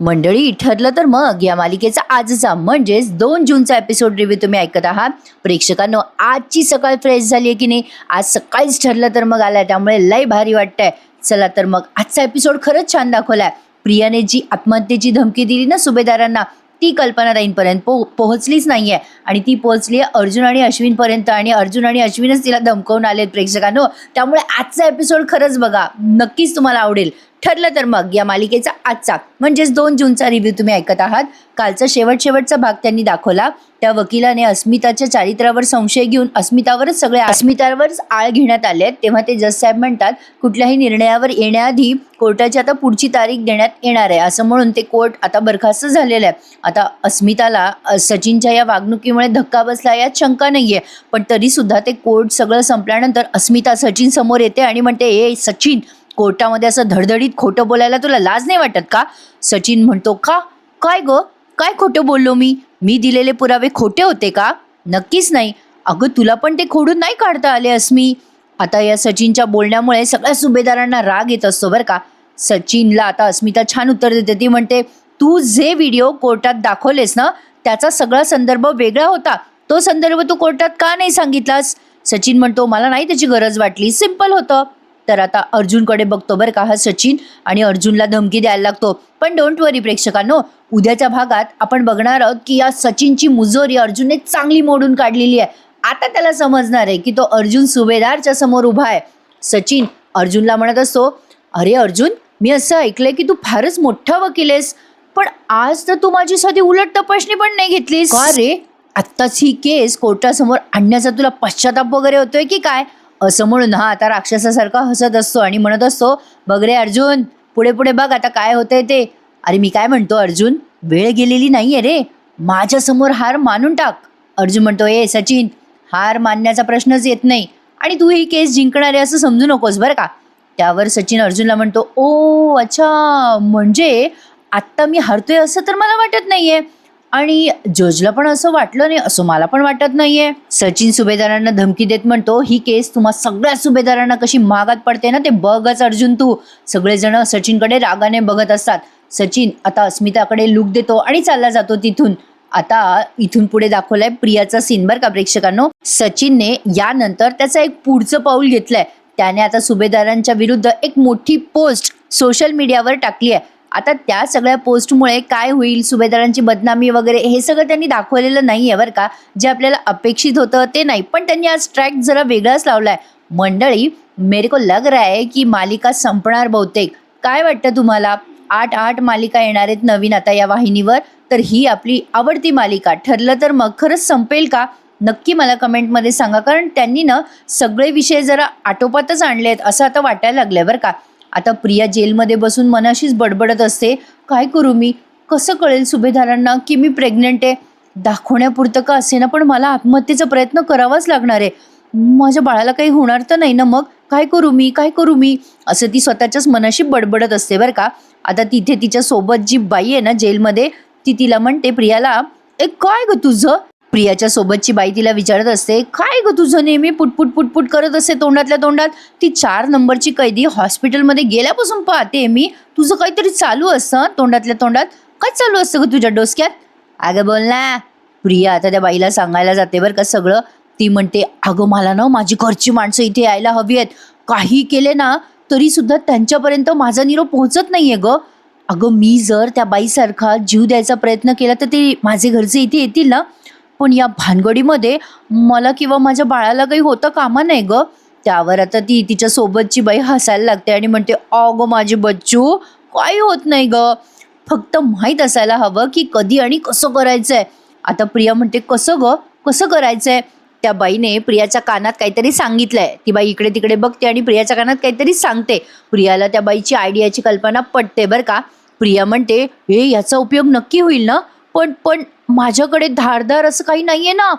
मंडळी, ठरलं तर मग या मालिकेचा आजचा म्हणजेच 2 जूनचा एपिसोड रिव्ह्यू तुम्ही ऐकत आहात. प्रेक्षकांनो, आजची सकाळ फ्रेश झाली आहे की नाही? आज सकाळीच ठरलं तर मग आलाय, त्यामुळे लय भारी वाटतंय. चला तर मग आजचा एपिसोड खरंच छान दाखवलाय. प्रियाने जी आत्महत्येची धमकी दिली ना सुभेदारांना, ती कल्पनाताईंपर्यंत पोहोचलीच नाहीये आणि ती पोहोचली अर्जुन आणि अश्विन पर्यंत, आणि अर्जुन आणि अश्विनच तिला धमकावून आलेत प्रेक्षकांनो. त्यामुळे आजचा एपिसोड खरंच बघा, नक्कीच तुम्हाला आवडेल. ठरलं तर मग या मालिकेचा आजचा म्हणजेच 2 जूनचा रिव्ह्यू तुम्ही ऐकत आहात. कालचा शेवटचा भाग त्यांनी दाखवला. त्या वकिलाने अस्मिताच्या चारित्र्यावर संशय घेऊन अस्मितावरच आळ घेण्यात आले. तेव्हा ते जज साहेब म्हणतात, कुठल्याही निर्णयावर येण्याआधी कोर्टाची आता पुढची तारीख देण्यात येणार आहे, असं म्हणून ते कोर्ट आता बरखास्त झालेलं आहे. आता अस्मिताला सचिनच्या या वागणुकीमुळे धक्का बसला यात शंका नाहीये, पण तरी सुद्धा ते कोर्ट सगळं संपल्यानंतर अस्मिता सचिन समोर येते आणि म्हणते, ए सचिन, कोर्टामध्ये असं धडधडीत खोटं बोलायला तुला लाज नाही वाटत का? सचिन म्हणतो, का? काय ग, काय खोटं बोललो मी दिलेले पुरावे खोटे होते का? नक्कीच नाही. अगं, तुला पण ते खोडून नाही काढता आले अस्मी. आता या सचिनच्या बोलण्यामुळे सगळ्या सुभेदारांना राग येत असतो बरं का. सचिनला आता अस्मिता छान उत्तर देते. ती म्हणते, तू जे व्हिडिओ कोर्टात दाखवलेस ना, त्याचा सगळा संदर्भ वेगळा होता. तो संदर्भ तू कोर्टात का नाही सांगितलास? सचिन म्हणतो, मला नाही त्याची गरज वाटली, सिंपल होतं. तर आता अर्जुनकडे बघतो बरं का हा सचिन, आणि अर्जुनला धमकी द्यायला लागतो. पण डोंट वरी प्रेक्षकांनो, उद्याच्या भागात आपण बघणार आहोत की या सचिनची मुजोरी अर्जुनने चांगली मोडून काढलेली आहे. आता त्याला समजणार आहे की तो अर्जुन सुभेदारच्या समोर उभा आहे. सचिन अर्जुनला म्हणत असतो, अरे अर्जुन, मी असं ऐकलंय की तू फारच मोठा वकील आहेस, पण आज तर तू माझी साधी उलट तपासणी पण नाही घेतलीस का रे? आत्ताच ही केस कोर्टासमोर आणण्याचा तुला पश्चाताप वगैरे होतोय की काय? असं म्हणून हा आता राक्षसासारखा हसत असतो आणि म्हणत असतो, बघ रे अर्जुन, पुढे पुढे बघ आता काय होतंय ते. अरे मी काय म्हणतो अर्जुन, वेळ गेलेली नाहीये रे, माझ्यासमोर हार मानून टाक. अर्जुन म्हणतो, ए सचिन, हार मानण्याचा प्रश्नच येत नाही, आणि तू ही केस जिंकणार आहे असं समजू नकोस बरं का. त्यावर सचिन अर्जुनला म्हणतो, ओ अच्छा, म्हणजे आत्ता मी हारतोय असं तर मला वाटत नाहीये, आणि जजला पण असं वाटलं नाही असं मला पण वाटत नाहीये. सचिन सुभेदारांना धमकी देत म्हणतो, ही केस तुम्हा सगळ्या सुभेदारांना कशी महागात पडते ना ते बघच अर्जुन तू. सगळेजण सचिनकडे रागाने बघत असतात. सचिन आता अस्मिताकडे लुक देतो आणि चालला जातो तिथून. आता इथून पुढे दाखवलाय प्रियाचा सीन बरं का प्रेक्षकांनो. सचिनने यानंतर त्याचं एक पुढचं पाऊल घेतलंय. त्याने आता सुभेदारांच्या विरुद्ध एक मोठी पोस्ट सोशल मीडियावर टाकली आहे. आता त्या सगळ्या पोस्टमुळे काय होईल, सुभेदारांची बदनामी वगैरे हे सगळं त्यांनी दाखवलेलं नाही आहे बरं का. जे आपल्याला अपेक्षित होतं ते नाही, पण त्यांनी आज ट्रॅक जरा वेगळाच लावलाय. मंडळी, मेरे को लग रहा है की मालिका संपणार बहुतेक. काय वाटतं तुम्हाला? 8 मालिका येणार आहेत नवीन आता या वाहिनीवर. तर ही आपली आवडती मालिका ठरलं तर मग खरंच संपेल का? नक्की मला कमेंटमध्ये सांगा, कारण त्यांनी ना सगळे विषय जरा आटोपातच आणले आहेत असं आता वाटायला लागलंय बरं का. आता प्रिया जेलमध्ये बसून मनाशीच बडबडत असते, काय करू मी, कसं कळेल सुभेदारांना की मी प्रेग्नंट आहे? दाखवण्यापुरतं का असेना, पण मला आत्महत्येचा प्रयत्न करावाच लागणार आहे. माझ्या बाळाला काही होणार तर नाही ना, मग काय करू मी असं ती स्वतःच्याच मनाशी बडबडत असते बरं का. आता तिथे तिच्या सोबत जी बाई आहे ना जेलमध्ये, ती तिला म्हणते प्रियाला, ए काय ग तुझं? प्रियाच्या सोबतची बाई तिला विचारत असते, काय ग तुझं नेहमी पुटपुट करत असते तोंडातल्या तोंडात? ती 4 नंबरची कैदी हॉस्पिटलमध्ये गेल्यापासून पाहते मी, तुझं काहीतरी चालू असतं तोंडातल्या तोंडात. काय चालू असतं ग तुझ्या डोसक्यात? अगं बोल ना. प्रिया आता त्या बाईला सांगायला जाते बरं का सगळं. ती म्हणते, अगं मला ना माझी घरची माणसं इथे यायला हवी आहेत. काही केले ना तरी सुद्धा त्यांच्यापर्यंत माझा निरोप पोहोचत नाहीये ग. अगं मी जर त्या बाईसारखा जीव द्यायचा प्रयत्न केला तर ते माझे घरचे इथे येतील ना, पण या भानगडीमध्ये मला किंवा माझ्या बाळाला काही होतं कामा नाही ग. त्यावर आता ती तिच्या सोबतची बाई हसायला लागते आणि म्हणते, अगं माझी बच्चू, काही होत नाही ग, फक्त माहीत असायला हवं की कधी आणि कसं करायचंय. आता प्रिया म्हणते, कसं करायचंय? त्या बाईने प्रियाच्या कानात काहीतरी सांगितलंय. ती बाई इकडे तिकडे बघते आणि प्रियाच्या कानात काहीतरी सांगते. प्रियाला त्या बाईची आयडियाची कल्पना पटते बरं का. प्रिया म्हणते, हे याचा उपयोग नक्की होईल ना, पण माझ्याकडे धारदार असं काही नाहीये ना.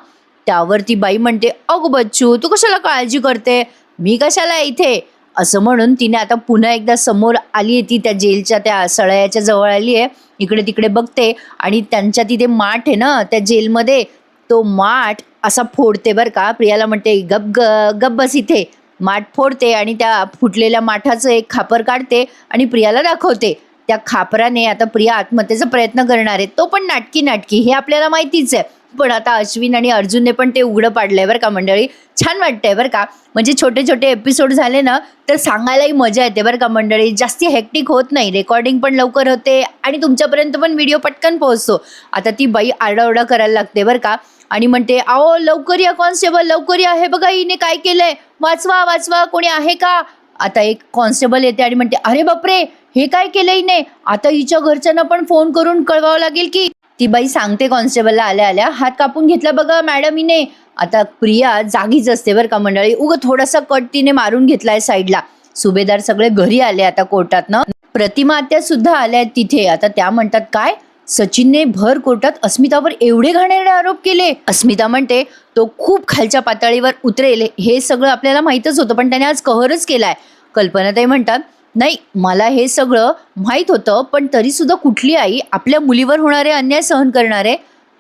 त्यावर ती बाई म्हणते, अगं बच्चू, तू कशाला काळजी करते, मी कशाला इथे? असं म्हणून तिने आता पुन्हा एकदा समोर आली आहे. ती त्या जेलच्या त्या सळयाच्या जवळ आली आहे. इकडे तिकडे बघते आणि त्यांच्या तिथे माठ आहे ना त्या जेलमध्ये, तो माठ असा फोडते बरं का. प्रियाला म्हणते, गप बस इथे. माठ फोडते आणि त्या फुटलेल्या माठाचं एक खापर काढते आणि प्रियाला दाखवते. त्या खापराने आता प्रिया आत्महत्येचा प्रयत्न करणार आहे, तो पण नाटकी हे आपल्याला माहितीच आहे. पण आता अश्विन आणि अर्जुनने पण ते उघडं पाडलंय बरं का मंडळी. छान वाटतंय बरं का. म्हणजे छोटे छोटे एपिसोड झाले ना तर सांगायलाही मजा येते बरं का मंडळी. जास्ती हेक्टिक होत नाही, रेकॉर्डिंग पण लवकर होते आणि तुमच्यापर्यंत पण व्हिडिओ पटकन पोहोचतो. आता ती बाई आरडाओरडा करायला लागते बरं का आणि म्हणते, अहो लवकर या कॉन्स्टेबल, लवकर या, हे बघा हिने काय केलंय, वाचवा वाचवा, कोणी आहे का. आता एक कॉन्स्टेबल येते आणि म्हणते, अरे बापरे, हे काय केलंय हिने, आता हिच्या घरच्यांना पण फोन करून कळवावं लागेल की. ती बाई सांगते कॉन्स्टेबलला आल्या आल्या, हात कापून घेतला बघा मॅडम हिने. आता प्रिया जागीच असते बरं का मंडळी. थोडासा कट तिने मारून घेतलाय साईडला. सुभेदार सगळे घरी आले आता कोर्टातनं. प्रतिमा आत्या सुद्धा आल्या तिथे. आता त्या म्हणतात, काय सचिनने भर कोर्टात अस्मितावर एवढे घाणेरडे आरोप केले. अस्मिता म्हणते, तो खूप खालच्या पातळीवर उतरेल हे सगळं आपल्याला माहीतच होतं, पण त्याने आज कहरच केलाय. कल्पनाताई म्हणतात, नाही मला हे सगळं माहीत होतं, पण तरी सुद्धा कुठली आई आपल्या मुलीवर होणारे अन्याय सहन करणार आहे.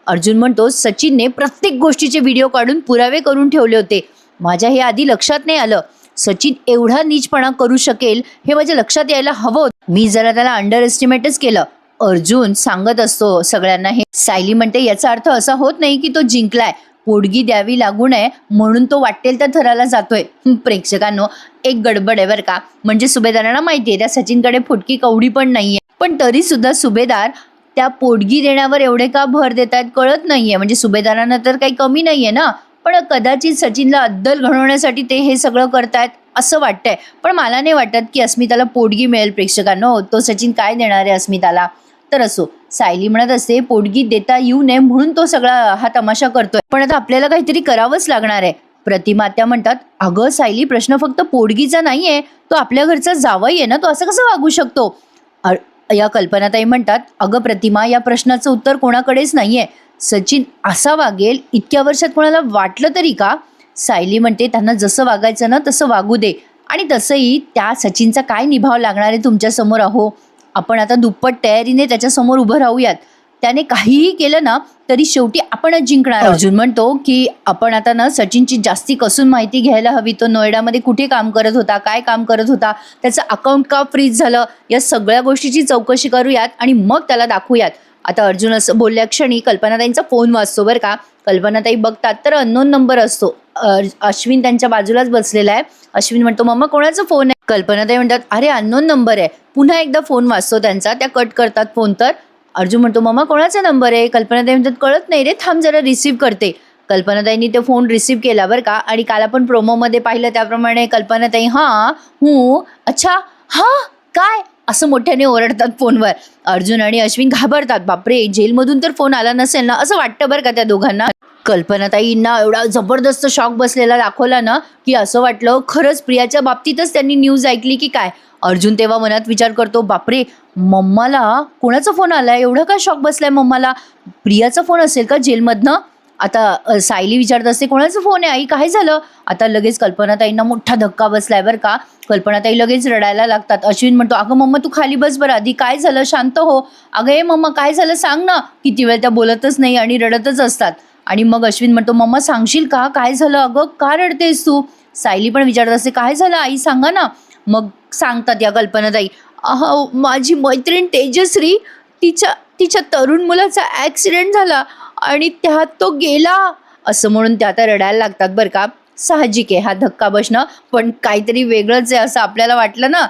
अर्जुन म्हणतो, सचिनने प्रत्येक गोष्टीचे व्हिडिओ काढून पुरावे करून ठेवले होते. माझ्या हे आधी लक्षात नाही आलं. सचिन एवढा नीचपणा करू शकेल हे माझ्या लक्षात यायला हवं होतं. मी जरा त्याला अंडर एस्टिमेटच केलं. अर्जुन सांगत असतो सगळ्यांना हे. सायली म्हणते, याचा अर्थ असा होत नाही की तो जिंकलाय. पोटगी द्यावी लागू नये म्हणून तो वाटेल त्या थराला जातोय. प्रेक्षकांनो, एक गडबड आहे बरं का. म्हणजे सुभेदारांना माहितीये त्या सचिनकडे फुटकी कवडी पण नाहीये, पण तरी सुद्धा सुभेदार त्या पोटगी देण्यावर एवढे का भर देत आहेत कळत नाहीये. म्हणजे सुभेदारांना तर काही कमी नाहीये ना, पण कदाचित सचिनला अद्दल घडवण्यासाठी ते हे सगळं करतायत असं वाटतंय. पण मला नाही वाटत की अस्मिताला पोटगी मिळेल. प्रेक्षकांनो, तो सचिन काय देणार आहे अस्मिताला. तर असो, सायली म्हणत असते, पोटगी देता येऊ नये म्हणून तो सगळा हा तमाशा करतोय, पण आता आपल्याला काहीतरी करावंच लागणार आहे. प्रतिमा त्या म्हणतात, अगं सायली, प्रश्न फक्त पोटगीचा नाहीये, तो आपल्या घरचा जावई आहे ना, तो असं कसं वागू शकतो. या कल्पनाताई म्हणतात, अगं प्रतिमा, या प्रश्नाचं उत्तर कोणाकडेच नाहीये. सचिन असा वागेल इतक्या वर्षात कोणाला वाटलं तरी का. सायली म्हणते, त्यांना जसं वागायचं ना तसं वागू दे. आणि तसंही त्या सचिनचा काय निभाव लागणार आहे तुमच्या समोर. अहो, आपण आता दुप्पट तयारीने त्याच्यासमोर उभं राहूयात. त्याने काहीही केलं ना तरी शेवटी आपणच जिंकणार. अर्जुन म्हणतो की आपण आता ना सचिनची जास्ती कसून माहिती घ्यायला हवी. तो नोएडामध्ये कुठे काम करत होता, काय काम करत होता, त्याचं अकाउंट का फ्रीज झालं, या सगळ्या गोष्टीची चौकशी करूयात आणि मग त्याला दाखवूयात. आता अर्जुन असं बोलल्या क्षणी कल्पनाताईंचा फोन वाजतो बरं का. कल्पनाताई बघतात तर अननोन नंबर असतो. अश्विन त्यांच्या बाजूलाच बसलेला आहे. अश्विन म्हणतो, मम्मा कोणाचा फोन आहे. कल्पनाताई म्हणतात, अरे अननोन नंबर आहे. पुन्हा एकदा फोन वाजतो त्यांचा. त्या कट करतात फोन. तर अर्जुन म्हणतो, मम्मा कोणाचा नंबर आहे. कल्पनाताई म्हणतात, कळत नाही रे, थांब जरा रिसीव्ह करते. कल्पनाताईंनी ते फोन रिसीव्ह केला बरं का. आणि काल आपण प्रोमोमध्ये पाहिलं त्याप्रमाणे कल्पनाताई, हां अच्छा हां काय असं मोठ्याने ओरडतात फोनवर. अर्जुन आणि अश्विन घाबरतात. बापरे, जेलमधून तर फोन आला नसेल ना असं वाटतं बरं का त्या दोघांना. कल्पनाताईंना एवढा जबरदस्त शॉक बसलेला दाखवला ना की असं वाटलं खरंच प्रियाच्या बाबतीतच त्यांनी न्यूज ऐकली की काय. अर्जुन तेव्हा मनात विचार करतो, बापरे, मम्माला कोणाचा फोन आलाय, एवढा काय शॉक बसलाय मम्माला. प्रियाचा फोन असेल का जेलमधनं. आता सायली विचारत असते, कोणाचा फोन आहे आई, काय झालं. आता लगेच कल्पनाताईंना मोठा धक्का बसलाय बरं का. कल्पनाताई लगेच रडायला लागतात. अश्विन म्हणतो, अगं मम्मा तू खाली बस बरं आधी, काय झालं, शांत हो. अगं हे मम्मा काय झालं सांग ना. किती वेळ त्या बोलतच नाही आणि रडतच असतात. आणि मग अश्विन म्हणतो, मम्मा सांगशील का, काय झालं, अगं का रडतेस तू. सायली पण विचारत असते, काय झालं आई सांगा ना. मग सांगतात या कल्पनाताई, माझी मैत्रीण तेजश्री, तिच्या तरुण मुलाचा ॲक्सिडेंट झाला आणि त्यात तो गेला असं म्हणून त्या आता रडायला लागतात बरं का. साहजिक आहे हा धक्का बसणं, पण काहीतरी वेगळंच आहे असं आपल्याला वाटलं ना.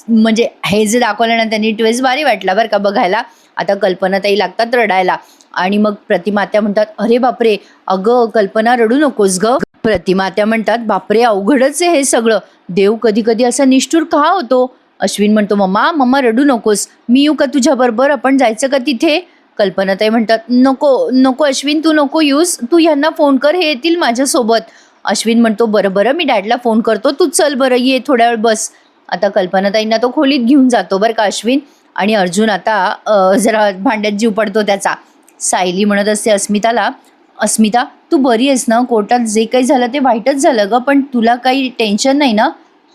म्हणजे हे जे दाखवलं ना त्यांनी ट्विस्ट भारी वाटला बरं का बघायला. आता कल्पनाताई लागतात रडायला आणि मग प्रतिमात्या म्हणतात, अरे बापरे, अगं कल्पना रडू नकोस ग. प्रतिमात्या म्हणतात, बापरे अवघडच आहे हे सगळं, देव कधी कधी असा निष्ठुर का होतो. अश्विन म्हणतो, मम्मा रडू नकोस, मी येऊ का तुझ्याबरोबर, आपण जायचं का तिथे. कल्पनाताई म्हणतात, नको अश्विन, तू नको येऊस, तू ह्यांना फोन कर, हे येतील माझ्यासोबत. अश्विन म्हणतो, बरं मी डॅडला फोन करतो, तू चल बरं, ये थोड्या वेळ बस. आता कल्पनाताईंना तो खोलीत घेऊन जातो बरं का अश्विन. आणि अर्जुन आता जरा भांड्यात जीव पडतो त्याचा. सायली म्हणत असते अस्मिताला, अस्मिता तू बरी आहेस ना, कोर्टात जे काही झालं ते वाईटच झालं ग, पण तुला काही टेन्शन नाही ना.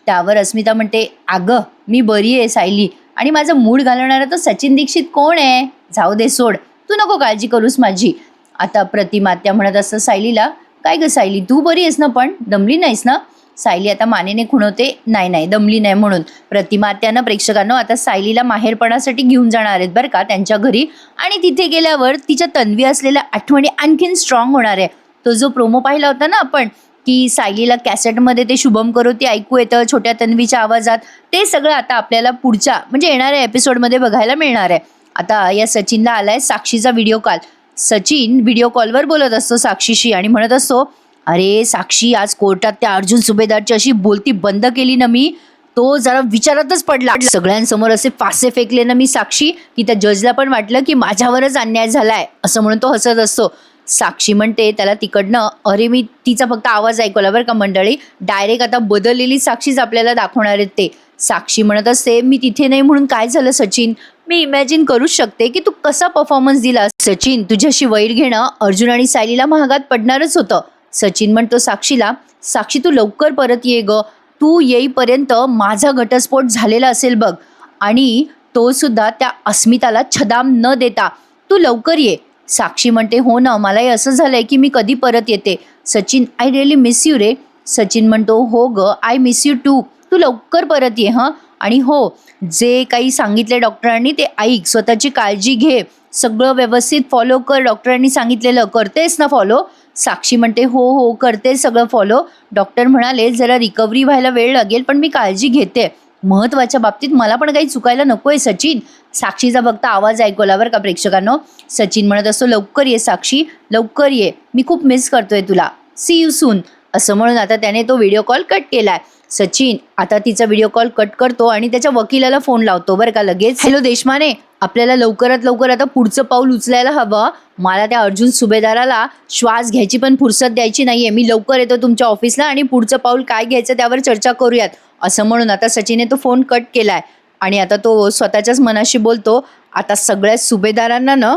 त्यावर अस्मिता म्हणते, अगं मी बरी आहे सायली, आणि माझा मूड घालवणारा तर सचिन दीक्षित कोण आहे, जाऊ दे सोड, तू नको काळजी करूस माझी. आता प्रतिमात्या म्हणत असतं सायलीला, काय ग सायली तू बरी आहेस ना, पण दमली नाहीस ना. सायली आता मानेने खुणवते, नाही नाही दमली नाही म्हणून. प्रतिमा आत्यानं प्रेक्षकांनो आता सायलीला माहेरपणासाठी घेऊन जाणार आहेत बरं का त्यांच्या घरी. आणि तिथे गेल्यावर तिच्या तन्वी असलेल्या आठवणी आणखीन स्ट्रॉंग होणार आहे. तो जो प्रोमो पाहिला होता ना आपण, की सायलीला कॅसेटमध्ये ते शुभम करोती ऐकू येतं छोट्या तन्वीच्या आवाजात, ते सगळं आता आपल्याला पुढच्या म्हणजे येणाऱ्या एपिसोडमध्ये बघायला मिळणार आहे. आता या सचिनला आलाय साक्षीचा व्हिडिओ कॉल. सचिन व्हिडिओ कॉलवर बोलत असतो साक्षीशी आणि म्हणत असतो, अरे साक्षी, आज कोर्टात त्या अर्जुन सुभेदारची अशी बोलती बंद केली ना मी, तो जरा विचारातच पडला. सगळ्यांसमोर असे फासे फेकले ना मी साक्षी, की त्या जजला पण वाटलं की माझ्यावरच अन्याय झालाय असं म्हणून तो हसत असतो. साक्षी म्हणते त्याला तिकडनं, अरे मी तिचा फक्त आवाज ऐकवला बरं का मंडळी, डायरेक्ट आता बदललेली साक्षीच आपल्याला दाखवणार आहेत ते. साक्षी म्हणत असते, मी तिथे नाही म्हणून काय झालं सचिन, मी इमॅजिन करूच शकते की तू कसा परफॉर्मन्स दिला. सचिन, तुझ्याशी वैर घेणं अर्जुन आणि सायलीला महागात पडणारच होतं. सचिन म्हणतो साक्षीला, साक्षी तू लवकर परत ये ग, तू येईपर्यंत माझा घटस्फोट झालेला असेल बघ, आणि तो सुद्धा त्या अस्मिताला छदाम न देता तू लवकर ये. साक्षी म्हणते, हो ना, मलाही असं झालंय की मी कधी परत येते. Sachin, I really miss you रे. सचिन म्हणतो, हो ग, आय मिस यू टू, तू लवकर परत ये हां, आणि हो जे काही सांगितले डॉक्टरांनी ते ऐक, स्वतःची काळजी घे, सगळं व्यवस्थित फॉलो कर, डॉक्टरांनी सांगितलेलं करतेस ना फॉलो. साक्षी म्हणते, हो हो करते सगळं फॉलो. डॉक्टर म्हणाले जरा रिकव्हरी व्हायला वेळ लागेल पण मी काळजी घेते, महत्त्वाच्या बाबतीत मला पण काही चुकायला नको आहे सचिन. साक्षीचा फक्त आवाज ऐकवला बरं का प्रेक्षकांनो. सचिन म्हणत असतो, लवकर ये साक्षी, लवकर ये, मी खूप मिस करतोय तुला, सी यू सून असं म्हणून आता त्याने तो व्हिडिओ कॉल कट केलाय. सचिन आता तिचा व्हिडिओ कॉल कट करतो आणि त्याच्या वकिलाला फोन लावतो बरं का लगेच. हॅलो देशमाने, आपल्याला लवकरात लवकर आता पुढचं पाऊल उचलायला हवं. मला त्या अर्जुन सुभेदाराला श्वास घ्यायची पण फुरसत द्यायची नाहीये. मी लवकर येतो तुमच्या ऑफिसला आणि पुढचं पाऊल काय घ्यायचं त्यावर चर्चा करूयात असं म्हणून आता सचिनने तो फोन कट केलाय. आणि आता तो स्वतःच्याच मनाशी बोलतो, आता सगळ्या सुभेदारांना ना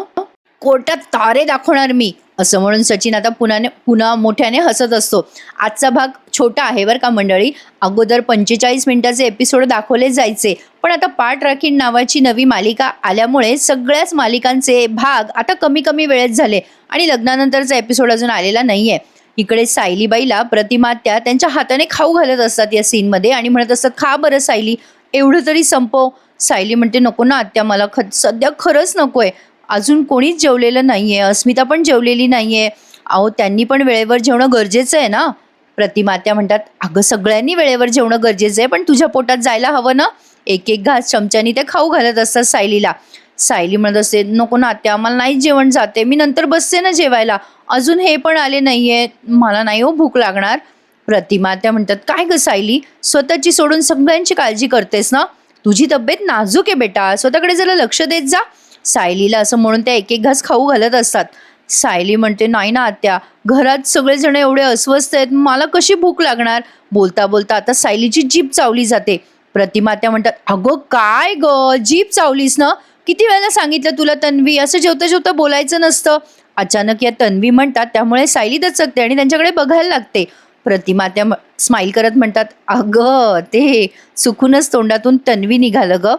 कोर्टात तारे दाखवणार मी असं म्हणून सचिन आता पुन्हा मोठ्याने हसत असतो. आजचा भाग छोटा आहे बरं का मंडळी. अगोदर 45 मिनिटाचे एपिसोड दाखवले जायचे, पण आता पाठ राखीण नावाची नवी मालिका आल्यामुळे सगळ्याच मालिकांचे भाग आता कमी कमी वेळेत झाले आणि लग्नानंतरचा एपिसोड अजून आलेला नाहीये. इकडे सायलीबाईला प्रतिमात्या त्यांच्या हाताने खाऊ घालत असतात या सीनमध्ये आणि म्हणत असतात, खा बरं सायली, एवढं तरी संपव. सायली म्हणते, नको ना आत्या, मला सध्या खरंच नकोय, अजून कोणीच जेवलेलं नाहीये, अस्मिता पण जेवलेली नाहीये, अहो त्यांनी पण वेळेवर जेवणं गरजेचं आहे ना. प्रतिमात्या म्हणतात, अगं सगळ्यांनी वेळेवर जेवणं गरजेचं आहे, पण तुझ्या पोटात जायला हवं ना. एक एक घास चमच्यानी ते खाऊ घालत असतात सायलीला. सायली म्हणत असते, नको ना आत्या, मला नाही जेवण जाते, मी नंतर बसते ना जेवायला, अजून हे पण आले नाहीये, मला नाही हो भूक लागणार. प्रतिमात्या म्हणतात, काय ग सायली, स्वतःची सोडून सगळ्यांची काळजी करतेस ना, तुझी तब्येत नाजूक आहे बेटा, स्वतःकडे जरा लक्ष देत जा. सायलीला असं म्हणून त्या एक एक घास खाऊ घालत असतात. सायली म्हणते, नाही ना आत्या, घरात सगळेजण एवढे अस्वस्थ आहेत, मला कशी भूक लागणार. बोलता बोलता आता सायलीची जीभ चावली जाते. प्रतिमात्या म्हणतात, अगं काय ग, जीभ चावलीस ना, किती वेळेला सांगितलं तुला तन्वी, असं जेवता जेवता बोलायचं नसतं. अचानक या तन्वी म्हणतात, त्यामुळे सायली दचकते आणि त्यांच्याकडे बघायला लागते. प्रतिमात्या स्माईल करत म्हणतात, अगं ते चुकूनच तोंडातून तन्वी निघालं ग,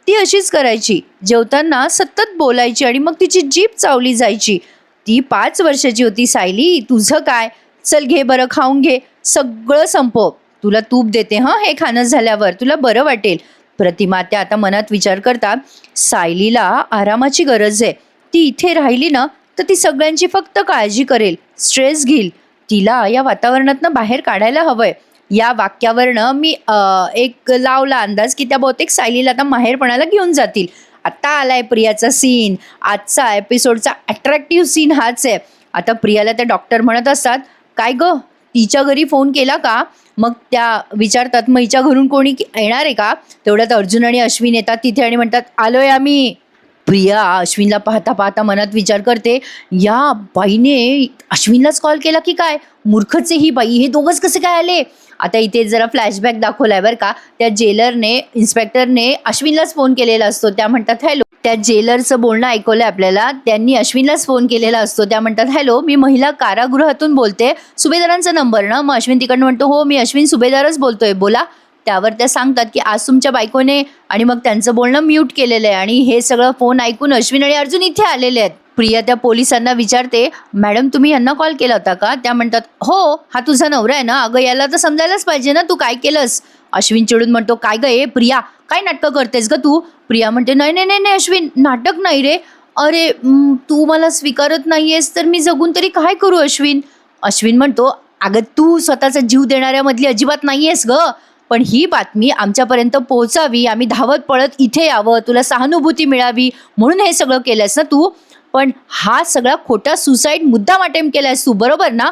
ती अशीच करायची, जेवताना सतत बोलायची आणि मग तिची जीभ चावली जायची. ती 5 वर्षाची होती सायली, तुझं काय, चल घे बरं, खाऊन घे, सगळं संपव, तुला तूप देते हां, हे खाणं झाल्यावर तुला बरं वाटेल. प्रतिमात्या आता मनात विचार करतात, सायलीला आरामाची गरज आहे, ती इथे राहिली ना तर ती सगळ्यांची फक्त काळजी करेल, स्ट्रेस घेईल, तिला या वातावरणातनं बाहेर काढायला हवंय. या वाक्यावरनं मी एक लावला अंदाज की त्या बहुतेक सायलीला आता माहेरपणाला घेऊन जातील. आता आलाय प्रियाचा सीन, आजचा एपिसोडचा अट्रॅक्टिव्ह सीन हाच आहे. आता प्रियाला त्या डॉक्टर म्हणत असतात, काय ग तिच्या घरी फोन केला का. मग त्या विचारतात, मग हिच्या घरून कोणी येणार आहे का. तेवढ्यात अर्जुन आणि अश्विन येतात तिथे आणि म्हणतात, आलोय आम्ही. प्रिया अश्विनला पाहता पाहता मनात विचार करते, या बाईने अश्विनलाच कॉल केला की काय, मूर्खच आहे ही बाई, हे दोघंच कसे काय आले. आता इथे जरा फ्लॅशबॅक दाखवलाय बरं का. त्या जेलरने, इन्स्पेक्टरने अश्विनलाच फोन केलेला असतो. त्या म्हणतात, हॅलो. त्या जेलरचं बोलणं ऐकवलंय आपल्याला, त्यांनी अश्विनलाच फोन केलेला असतो. त्या म्हणतात, हॅलो, मी महिला कारागृहातून बोलते, सुभेदारांचा नंबर ना. मग अश्विन तिकडनं म्हणतो, हो मी अश्विन सुभेदारच बोलतोय, बोला. त्यावर त्या सांगतात की आज तुमच्या बायकोने, आणि मग त्यांचं बोलणं म्यूट केलेलं आहे आणि हे सगळं फोन ऐकून अश्विन आणि अर्जुन इथे आलेले आहेत. प्रिया त्या पोलिसांना विचारते, मॅडम तुम्ही यांना कॉल केला होता का? त्या म्हणतात, हो हा तुझा नवरा आहे ना, अगं याला तर समजायलाच पाहिजे ना तू काय केलंस. अश्विन चिडून म्हणतो, काय ग प्रिया काय नाटकं करतेस ग तू? प्रिया म्हणते, नाही नाही नाही नाही अश्विन, नाटक नाही रे. अरे तू मला स्वीकारत नाहीयेस तर मी जगून तरी काय करू अश्विन. अश्विन म्हणतो, अगं तू स्वतःचा जीव देणाऱ्यामधली अजिबात नाहीयेस ग, पण ही बातमी आमच्यापर्यंत पोहोचावी, आम्ही धावत पळत इथे यावं, तुला सहानुभूती मिळावी म्हणून हे सगळं केलंस ना तू. पण हा सगळा खोटा सुसाईड मुद्दाम अटेम्प्ट केलायस तू, बरोबर ना?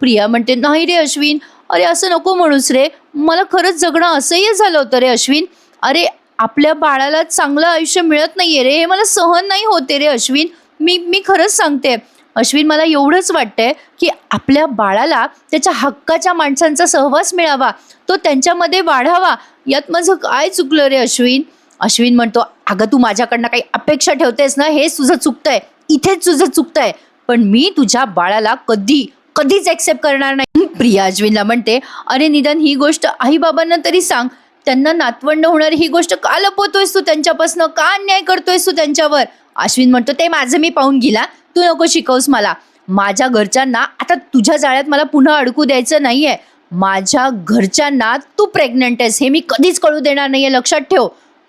प्रिया म्हणते, नाही रे अश्विन, अरे असं नको म्हणूस रे, मला खरंच जगणं असह्य झालं होतं रे अश्विन. अरे आपल्या बाळाला चांगलं आयुष्य मिळत नाहीये रे, हे मला सहन नाही होते रे अश्विन. मी खरंच सांगते अश्विन, मला एवढंच वाटतंय की आपल्या बाळाला त्याच्या हक्काच्या माणसांचा सहवास मिळावा, तो त्यांच्यामध्ये वाढावा. यात माझं काय चुकलं रे अश्विन. अश्विन म्हणतो, अगं तू माझ्याकडनं काही अपेक्षा ठेवतेस ना, हेच तुझं चुकतंय, इथेच तुझं चुकतंय. पण मी तुझ्या बाळाला कधीच ॲक्सेप्ट करणार नाही. प्रिया अश्विनला म्हणते, अरे निदान ही गोष्ट आई बाबांना तरी सांग, त्यांना नातवंड होणार ही गोष्ट का लपवतोयस तू त्यांच्यापासनं, का अन्याय करतोयस तू त्यांच्यावर. अश्विन म्हणतो, ते माझं मी पाहून गेला, तू नको शिकवस मला. माझ्या घरच्यांना आता तुझ्या जाळ्यात मला पुन्हा अडकू द्यायचं नाहीये. माझ्या घरच्यांना तू प्रेग्नंट आहेस हे मी कधीच कळू देणार नाहीये, लक्षात ठेव.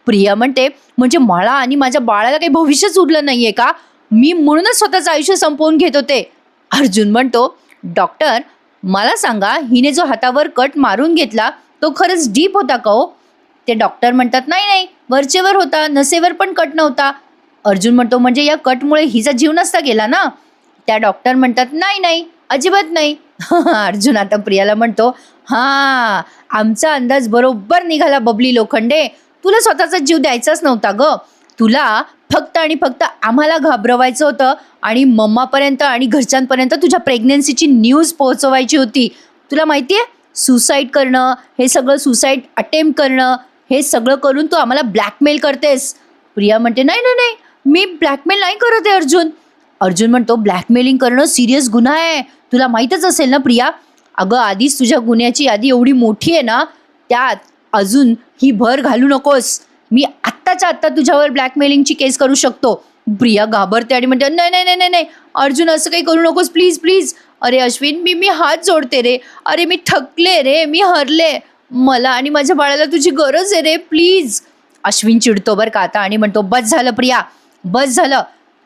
प्रिया म्हणते, म्हणजे मला आणि माझ्या बाळाला काही भविष्यच उरलं नाहीये का? मी म्हणूनच स्वतःचं आयुष्य संपवून घेत होते. अर्जुन म्हणतो, डॉक्टर मला सांगा, हिने जो हातावर कट मारून घेतला तो खरंच डीप होता का हो? ते डॉक्टर म्हणतात, नाही नाही, वरचेवर होता, नसेवर पण कट नव्हता. अर्जुन म्हणतो, म्हणजे या कटमुळे हिचा जीव नसता गेला ना? त्या डॉक्टर म्हणतात, नाही नाही, अजिबात नाही. अर्जुन आता प्रियाला म्हणतो, हां आमचा अंदाज बरोबर निघाला बबली लोखंडे, तुला स्वतःचा जीव द्यायचाच नव्हता ग. तुला फक्त आणि फक्त आम्हाला घाबरवायचं होतं आणि मम्मापर्यंत आणि घरच्यांपर्यंत तुझ्या प्रेग्नन्सीची न्यूज पोहोचवायची होती. तुला माहिती आहे, सुसाईड करणं, हे सगळं सुसाईड अटेम्प्ट करणं, हे सगळं करून तू आम्हाला ब्लॅकमेल करतेस. प्रिया म्हणते, नाही नाही नाही, मी ब्लॅकमेल नाही करत आहे अर्जुन. अर्जुन म्हणतो, ब्लॅकमेलिंग करणं सिरियस गुन्हा आहे, तुला माहीतच असेल ना प्रिया. अगं आधीच तुझ्या गुन्ह्याची यादी एवढी मोठी आहे ना, त्यात अजून ही भर घालू नकोस. मी आत्ताच्या आत्ता तुझ्यावर ब्लॅकमेलिंगची केस करू शकतो. प्रिया घाबरते आणि म्हणते, नाही नाही नाही नाही अर्जुन, असं काही करू नकोस प्लीज प्लीज. अरे अश्विन, मी हात जोडते रे, अरे मी थकले रे, मी हरले, मला आणि माझ्या बाळाला तुझी गरज आहे रे, प्लीज. अश्विन चिडतो बरं का आता आणि म्हणतो, बस झालं प्रिया, बस झालं.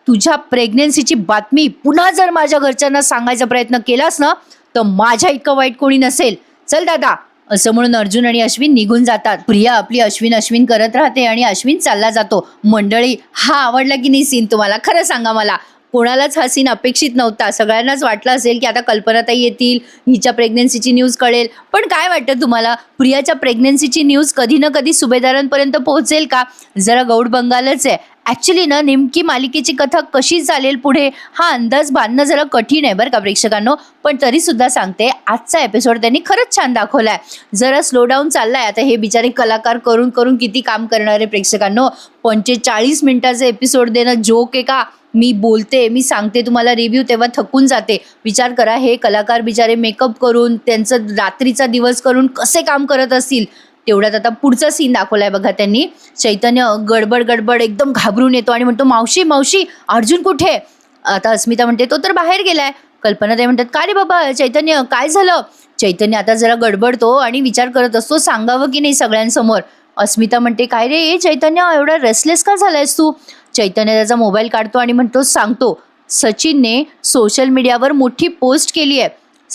तुझ्या प्रेग्नेन्सीची बातमी पुन्हा जर माझ्या घरच्यांना सांगायचा प्रयत्न केलास ना, तर माझ्या इतकं वाईट कोणी नसेल. चल दादा. असं म्हणून अर्जुन आणि अश्विन निघून जातात. प्रिया आपली अश्विन अश्विन करत राहते आणि अश्विन चालला जातो. मंडळी, हा आवडला की नाही सीन तुम्हाला? खरं सांगा मला. कोणालाच हा सीन अपेक्षित नव्हता. सगळ्यांनाच वाटलं असेल की आता कल्पनाताई येतील, हिच्या प्रेग्नन्सीची न्यूज कळेल. पण काय वाटतं तुम्हाला, प्रियाच्या प्रेग्नन्सीची न्यूज कधी ना कधी सुभेदारांपर्यंत पोहोचेल का? जरा गौड बंगालच आहे. ॲक्च्युली ना, नेमकी मालिकेची कथा कशी चालेल पुढे हा अंदाज बांधणं जरा कठीण आहे बरं का प्रेक्षकांनो. पण तरीसुद्धा सांगते, आजचा एपिसोड त्यांनी खरंच छान दाखवला आहे. जरा स्लो डाऊन चालला आहे. आता हे बिचारे कलाकार करून करून किती काम करणारे प्रेक्षकांनो. 45 मिनिटाचा एपिसोड देणं जोक आहे का? मी बोलते, मी सांगते तुम्हाला रिव्ह्यू, तेव्हा थकून जाते. विचार करा, हे कलाकार बिचारे मेकअप करून, त्यांचं रात्रीचा दिवस करून कसे काम करत असतील. तेवढ्यात आता पुढचा सीन दाखवलाय बघा त्यांनी. चैतन्य गडबड एकदम घाबरून येतो आणि म्हणतो, मावशी मावशी, अर्जुन कुठे? आता अस्मिता म्हणते, तो तर बाहेर गेलाय. कल्पनाताई म्हणतात, का रे बाबा चैतन्य, काय झालं? चैतन्य आता जरा गडबडतो आणि विचार करत असतो, सांगावं की नाही सगळ्यांसमोर. अस्मिता म्हणते, काय रे चैतन्य, एवढा रेस्टलेस का झालायस तू? चैतन्य त्याचा मोबाईल काढतो आणि म्हणतो, सांगतो, सचिनने सोशल मीडियावर मोठी पोस्ट केली आहे.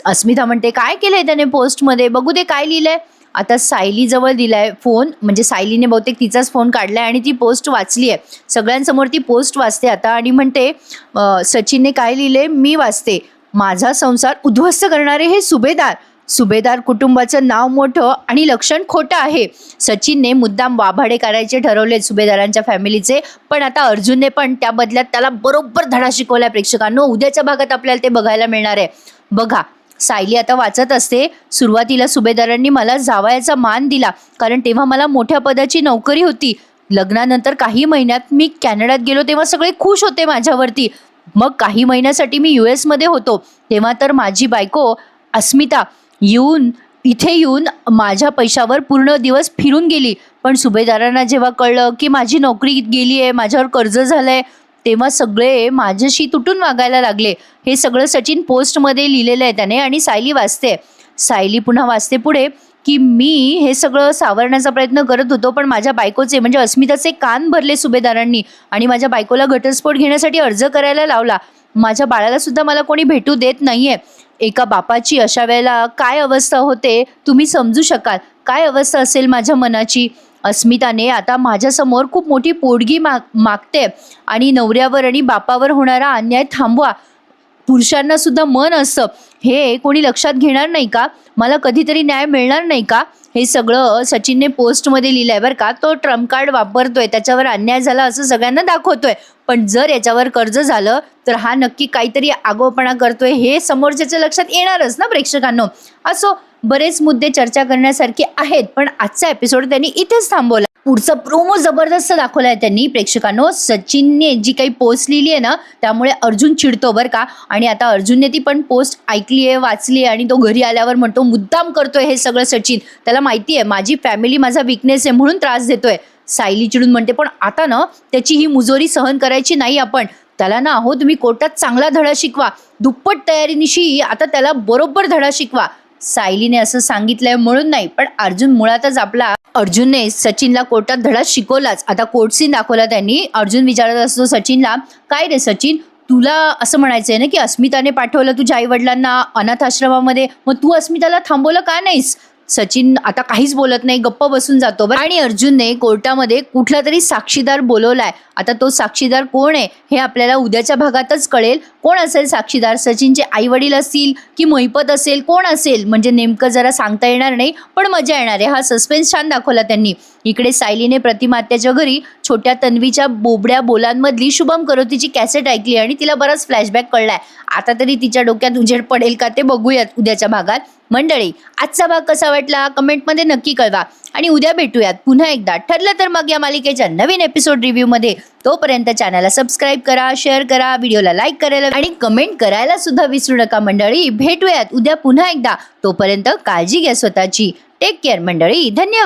अस्मिता म्हणते, काय केलंय त्याने पोस्टमध्ये? बघू दे काय लिहिलंय. आता सायलीजवळ दिलाय फोन, म्हणजे सायलीने बहुतेक तिचाच फोन काढलाय आणि ती पोस्ट वाचली आहे. सगळ्यांसमोर ती पोस्ट वाचते आता आणि म्हणते, सचिनने काय लिहिले मी वाचते, माझा संसार उद्ध्वस्त करणारे हे सुभेदार कुटुंबाचं नाव मोठं आणि लक्षण खोटं आहे. सचिनने मुद्दाम वाभाडे करायचे ठरवले सुभेदारांच्या फॅमिलीचे, पण आता अर्जुनने पण त्या बदल्यात त्याला बरोबर धडा शिकवलाय प्रेक्षकांनो. उद्याच्या भागात आपल्याला ते बघायला मिळणार आहे. बघा, सायली आता वाचत असते, सुरुवातीला सुभेदारांनी मला जावयाचा मान दिला कारण तेव्हा मला मोठ्या पदाची नोकरी होती. लग्नानंतर काही महिन्यात मी कॅनडात गेलो तेव्हा सगळे खुश होते माझ्यावरती. मग काही महिन्यासाठी मी US मध्ये होतो, तेव्हा तर माझी बायको अस्मिता इथे येऊन माझ्या पैशावर पूर्ण दिवस फिरून गेली. पण सुभेदारांना जेव्हा कळलं की माझी नोकरी गेली आहे, माझ्यावर कर्ज झालंय, तेव्हा सगळे माझ्याशी तुटून वागायला लागले. हे सगळं सचिन पोस्टमध्ये लिहिलेलं आहे त्याने आणि सायली वाचते. सायली पुन्हा वाचते पुढे की मी हे सगळं सावरण्याचा प्रयत्न करत होतो, पण माझ्या बायकोचे म्हणजे अस्मिताचे कान भरले सुभेदारांनी आणि माझ्या बायकोला घटस्फोट घेण्यासाठी अर्ज करायला लावला. माझ्या बाळाला सुद्धा मला कोणी भेटू देत नाहीये. एका बापाची अशा वेळेला काय अवस्था होते तुम्ही समजू शकाल. काय अवस्था असेल माझ्या मनाची. अस्मिताने आता माझ्यासमोर खूप मोठी पोटगी मागते आणि नवऱ्यावर आणि बापावर होणारा अन्याय थांबवा. पुरुषांना सुद्धा मन असतं, हे कोणी लक्षात घेणार नाही का? मला कधीतरी न्याय मिळणार नाही का? हे सगळं सचिनने पोस्टमध्ये लिहिलं आहे बरं का. तो ट्रम्प कार्ड वापरतोय, त्याच्यावर अन्याय झाला असं सगळ्यांना दाखवतोय. पण जर याच्यावर कर्ज झालं तर हा नक्की काहीतरी आगाऊपणा करतोय हे समोरच्याच्या लक्षात येणारच ना प्रेक्षकांनो. असो, बरेच मुद्दे चर्चा करण्यासारखे आहेत, पण आजचा एपिसोड त्यांनी इथेच थांबवला. पुढचा प्रोमो जबरदस्त दाखवलाय त्यांनी प्रेक्षकांनो. सचिनने जी काही पोस्ट लिहिली आहे ना, त्यामुळे अर्जुन चिडतो बरं का. आणि आता अर्जुनने ती पण पोस्ट ऐकली आहे, वाचली आहे आणि तो घरी आल्यावर म्हणतो मुद्दाम करतोय हे सगळं सचिन. त्याला माहिती आहे माझी फॅमिली माझा विकनेस आहे म्हणून त्रास देतोय. सायली चिडून म्हणते पण आता ना त्याची ही मुजोरी सहन करायची नाही आपण. त्याला ना हो तुम्ही कोर्टात चांगला धडा शिकवा. दुप्पट तयारीनिशी आता त्याला बरोबर धडा शिकवा. सायलीने असं सांगितलंय म्हणून नाही, पण अर्जुन मुळातच अर्जुनने सचिनला कोर्टात धडा शिकवलाच. आता कोर्ट सीन दाखवला त्यांनी. अर्जुन विचारत असतो सचिनला, काय रे सचिन, तुला असं म्हणायचंय ना की अस्मिताने पाठवलं तुझ्या आई वडिलांना अनाथ आश्रमामध्ये, मग तू अस्मिताला थांबवलं का नाहीस? सचिन आता काहीच बोलत नाही, गप्प बसून जातो. आणि अर्जुनने कोर्टामध्ये कुठला तरी साक्षीदार बोलवलाय. आता तो साक्षीदार कोण आहे हे आपल्याला उद्याच्या भागातच कळेल. कोण असेल साक्षीदार? सचिनचे आई वडील असतील की महिपत असेल, कोण असेल म्हणजे नेमकं जरा सांगता येणार नाही, पण मजा येणार आहे. हा सस्पेन्स छान दाखवला त्यांनी. इकडे सायलीने प्रतिमात्याच्या घरी छोट्या तन्वीच्या बोबड्या बोलांमधली शुभम करोतीची कॅसेट ऐकली आणि तिला बराच फ्लॅशबॅक कळलाय. आता तरी तिच्या डोक्यात उजेड पडेल का ते बघूयात उद्याच्या भागात. मंडळी, आजचा भाग कसा वाटला कमेंटमध्ये नक्की कळवा आणि उद्या भेटूयात पुन्हा एकदा. ठरलं तर मग या मालिकेच्या नवीन एपिसोड रिव्ह्यूमध्ये. तोपर्यंत चॅनलला सबस्क्राईब करा, शेअर करा, व्हिडिओला लाईक करायला आणि कमेंट करायला सुद्धा विसरू नका मंडळी. भेटूयात उद्या पुन्हा एकदा. तोपर्यंत काळजी घ्या स्वतःची. टेक केअर मंडळी. धन्यवाद.